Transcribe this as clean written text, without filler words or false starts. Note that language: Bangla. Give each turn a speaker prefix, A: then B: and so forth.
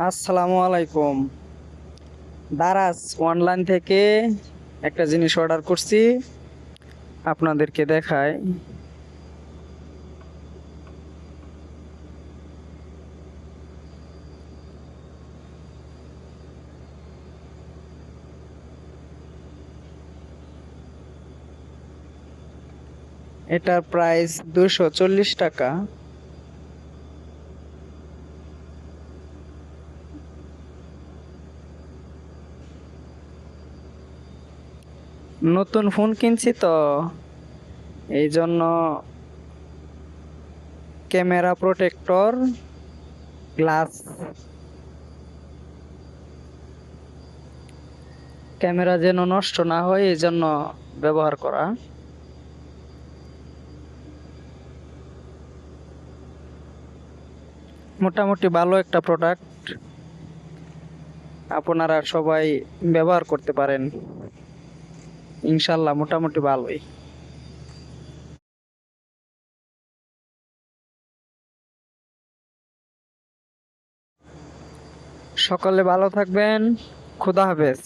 A: আসসালামু আলাইকুম। দারাজ অনলাইন থেকে একটা জিনিস অর্ডার করছি, আপনাদেরকে দেখাই। এটার প্রাইস 240 টাকা। নতুন ফোন কিনছি তো এই জন্য ক্যামেরা প্রোটেক্টর, গ্লাস, ক্যামেরা যেন নষ্ট না হয় এই জন্য ব্যবহার করা। মোটামুটি ভালো একটা প্রোডাক্ট, আপনারা সবাই ব্যবহার করতে পারেন। ইনশাল্লাহ মোটামুটি ভালোই। সকলে ভালো থাকবেন। খোদা হাফেজ।